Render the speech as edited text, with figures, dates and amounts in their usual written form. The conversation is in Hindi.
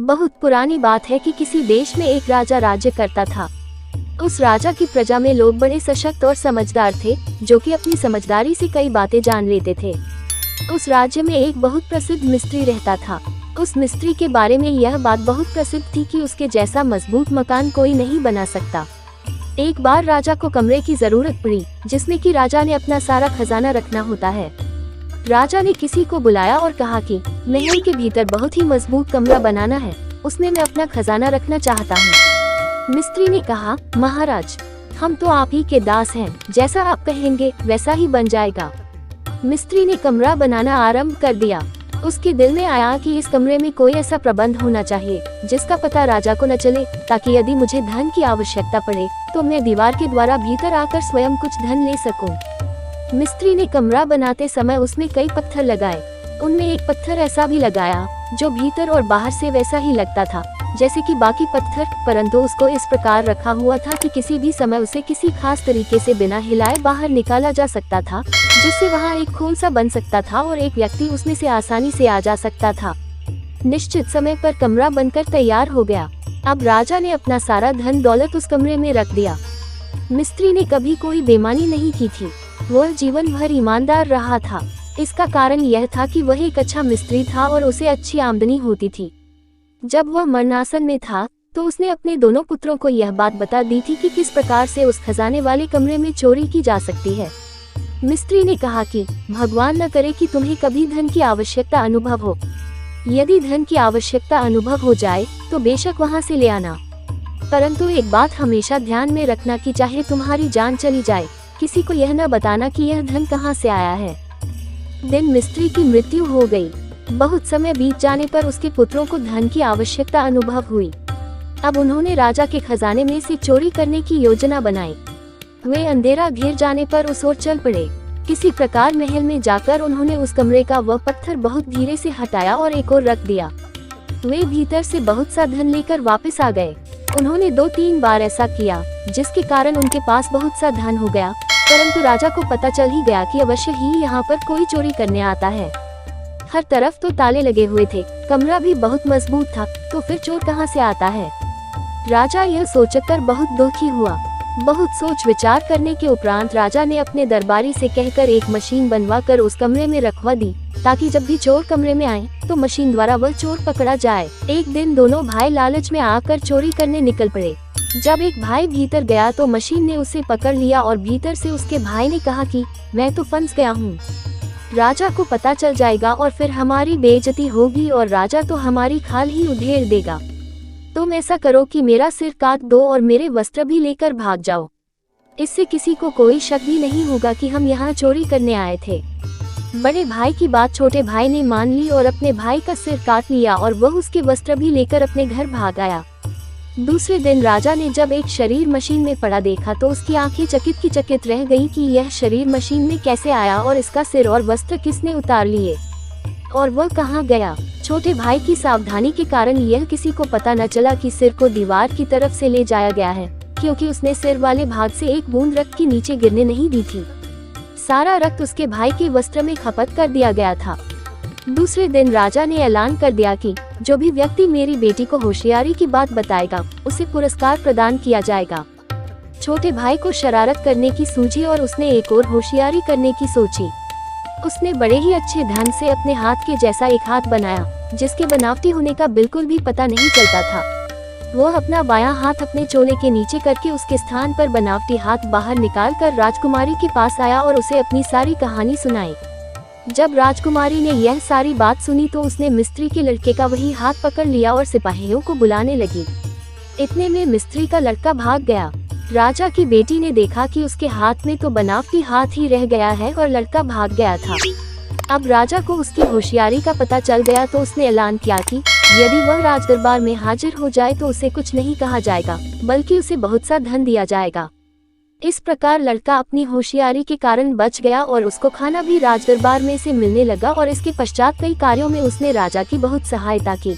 बहुत पुरानी बात है कि किसी देश में एक राजा राज्य करता था। उस राजा की प्रजा में लोग बड़े सशक्त और समझदार थे, जो कि अपनी समझदारी से कई बातें जान लेते थे। उस राज्य में एक बहुत प्रसिद्ध मिस्त्री रहता था। उस मिस्त्री के बारे में यह बात बहुत प्रसिद्ध थी कि उसके जैसा मजबूत मकान कोई नहीं बना सकता। एक बार राजा को कमरे की जरूरत पड़ी, जिसमें कि राजा ने अपना सारा खजाना रखना होता है। राजा ने किसी को बुलाया और कहा कि महल के भीतर बहुत ही मजबूत कमरा बनाना है, उसमें मैं अपना खजाना रखना चाहता हूँ। मिस्त्री ने कहा, महाराज, हम तो आप ही के दास हैं, जैसा आप कहेंगे वैसा ही बन जाएगा। मिस्त्री ने कमरा बनाना आरंभ कर दिया। उसके दिल में आया कि इस कमरे में कोई ऐसा प्रबंध होना चाहिए जिसका पता राजा को न चले, ताकि यदि मुझे धन की आवश्यकता पड़े तो मैं दीवार के द्वारा भीतर आकर स्वयं कुछ धन ले सकूं। मिस्त्री ने कमरा बनाते समय उसमें कई पत्थर लगाए। उनमें एक पत्थर ऐसा भी लगाया जो भीतर और बाहर से वैसा ही लगता था जैसे कि बाकी पत्थर, परंतु उसको इस प्रकार रखा हुआ था कि किसी भी समय उसे किसी खास तरीके से बिना हिलाए बाहर निकाला जा सकता था, जिससे वहाँ एक खोल सा बन सकता था और एक व्यक्ति उसमें से आसानी से आ जा सकता था। निश्चित समय पर कमरा बनकर तैयार हो गया। अब राजा ने अपना सारा धन दौलत उस कमरे में रख दिया। मिस्त्री ने कभी कोई बेईमानी नहीं की थी, वह जीवन भर ईमानदार रहा था। इसका कारण यह था कि वह एक अच्छा मिस्त्री था और उसे अच्छी आमदनी होती थी। जब वह मरणासन में था तो उसने अपने दोनों पुत्रों को यह बात बता दी थी कि किस प्रकार से उस खजाने वाले कमरे में चोरी की जा सकती है। मिस्त्री ने कहा कि भगवान न करे कि तुम्हें कभी धन की आवश्यकता अनुभव हो। यदि धन की आवश्यकता अनुभव हो जाए तो बेशक वहां से ले आना, परंतु एक बात हमेशा ध्यान में रखना कि चाहे तुम्हारी जान चली जाए, किसी को यह न बताना कि यह धन कहां से आया है। दिन मिस्त्री की मृत्यु हो गई। बहुत समय बीत जाने पर उसके पुत्रों को धन की आवश्यकता अनुभव हुई। अब उन्होंने राजा के खजाने में से चोरी करने की योजना बनाई। वे अंधेरा घिर जाने पर उस ओर चल पड़े। किसी प्रकार महल में जाकर उन्होंने उस कमरे का वह पत्थर बहुत धीरे से हटाया और एक ओर रख दिया। वे भीतर से बहुत सा धन लेकर वापस आ गए। उन्होंने 2-3 बार ऐसा किया, जिसके कारण उनके पास बहुत सा धन हो गया, परंतु राजा को पता चल ही गया कि अवश्य ही यहाँ पर कोई चोरी करने आता है। हर तरफ तो ताले लगे हुए थे, कमरा भी बहुत मजबूत था, तो फिर चोर कहाँ से आता है। राजा यह सोचकर बहुत दुखी हुआ। बहुत सोच विचार करने के उपरांत राजा ने अपने दरबारी से कहकर एक मशीन बनवाकर उस कमरे में रखवा दी, ताकि जब भी चोर कमरे में आए तो मशीन द्वारा वह चोर पकड़ा जाए। एक दिन दोनों भाई लालच में आकर चोरी करने निकल पड़े। जब एक भाई भीतर गया तो मशीन ने उसे पकड़ लिया और भीतर से उसके भाई ने कहा कि मैं तो फंस गया हूँ, राजा को पता चल जाएगा और फिर हमारी बेइज्जती होगी और राजा तो हमारी खाल ही उधेड़ देगा। तुम ऐसा करो कि मेरा सिर काट दो और मेरे वस्त्र भी लेकर भाग जाओ। इससे किसी को कोई शक भी नहीं होगा कि हम यहाँ चोरी करने आए थे। बड़े भाई की बात छोटे भाई ने मान ली और अपने भाई का सिर काट लिया और वह उसके वस्त्र भी लेकर अपने घर भाग आया। दूसरे दिन राजा ने जब एक शरीर मशीन में पड़ा देखा तो उसकी आंखें चकित की चकित रह गईं कि यह शरीर मशीन में कैसे आया और इसका सिर और वस्त्र किसने उतार लिए और वह कहाँ गया। छोटे भाई की सावधानी के कारण यह किसी को पता न चला कि सिर को दीवार की तरफ से ले जाया गया है, क्योंकि उसने सिर वाले भाग से एक बूंद रक्त की नीचे गिरने नहीं दी थी। सारा रक्त उसके भाई के वस्त्र में खपत कर दिया गया था। दूसरे दिन राजा ने ऐलान कर दिया कि जो भी व्यक्ति मेरी बेटी को होशियारी की बात बताएगा उसे पुरस्कार प्रदान किया जाएगा। छोटे भाई को शरारत करने की सूझी और उसने एक और होशियारी करने की सोची। उसने बड़े ही अच्छे ढंग से अपने हाथ के जैसा एक हाथ बनाया, जिसके बनावटी होने का बिल्कुल भी पता नहीं चलता था। वह अपना बायां हाथ अपने चोले के नीचे करके उसके स्थान पर बनावटी हाथ बाहर निकाल कर राजकुमारी के पास आया और उसे अपनी सारी कहानी सुनाई। जब राजकुमारी ने यह सारी बात सुनी तो उसने मिस्त्री के लड़के का वही हाथ पकड़ लिया और सिपाहियों को बुलाने लगी। इतने में मिस्त्री का लड़का भाग गया। राजा की बेटी ने देखा कि उसके हाथ में तो बनावटी हाथ ही रह गया है और लड़का भाग गया था। अब राजा को उसकी होशियारी का पता चल गया तो उसने ऐलान किया कि यदि वह राजदरबार में हाजिर हो जाए तो उसे कुछ नहीं कहा जाएगा, बल्कि उसे बहुत सा धन दिया जाएगा। इस प्रकार लड़का अपनी होशियारी के कारण बच गया और उसको खाना भी राजदरबार में से मिलने लगा और इसके पश्चात कई कार्यों में उसने राजा की बहुत सहायता की।